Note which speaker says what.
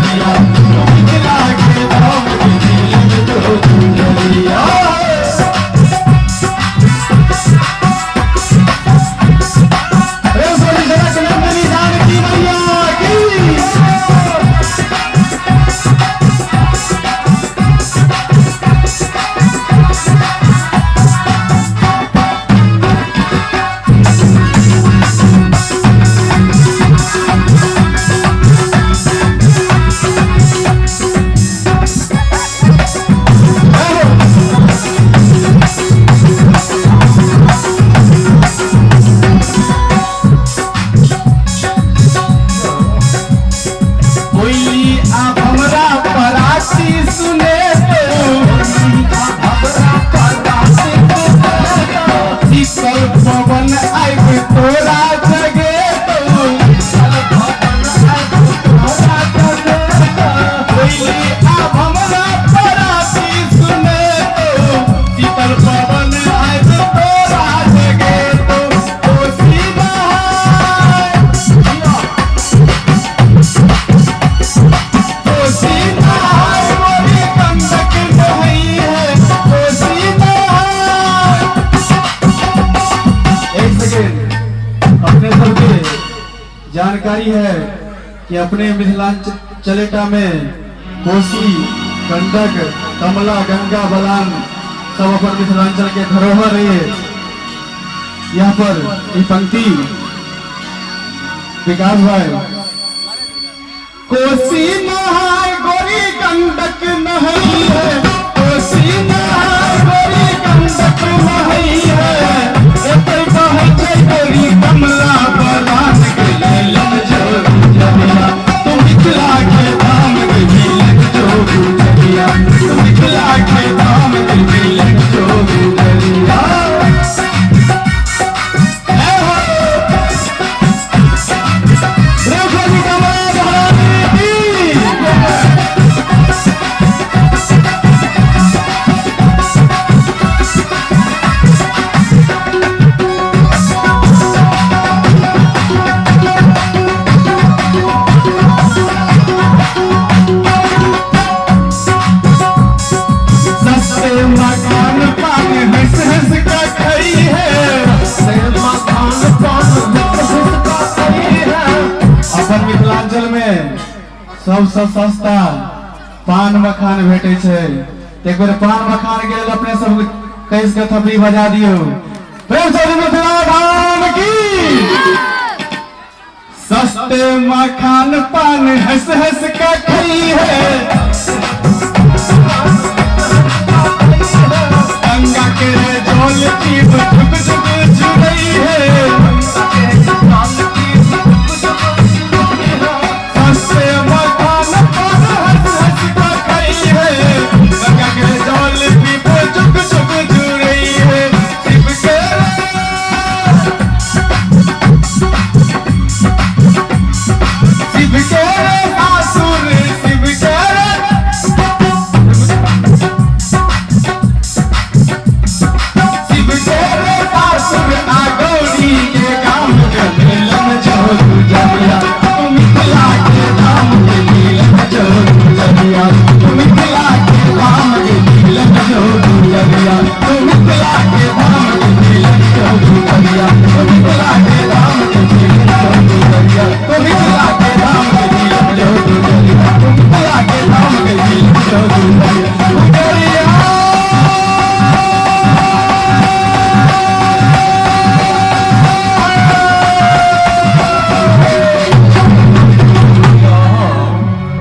Speaker 1: गुजरिया मिथिला के धाम के मिलन जो गुजरिया। जानकारी है कि अपने मिथिलांचलेटा में कोसी, गंडक, कमला, गंगा, बलान सब अपन मिथिलांचल के धरोहर है। यहाँ पर ये पंक्ति विकास भाई, कोसी नहाय गोरी गंडक नहीं है, कोसी नहाय गोरी गंडक नहीं है, एकर बहै छै गोरी कमला बलान के मिलन जो गुजरिया। तुम मिथिला के धाम के मिलन जो गुजरिया, तुम मिथिला के धाम के मिलन जो गुजरिया। मिथिलांचल में सबसे सस्ता पान मखान भेटे छै। एक बेर पान मखान के लेल अपने सब कैस के थपड़ी बजा दियो। प्रेम से मिथिला धाम की। सस्ते मखान पान हंस हंस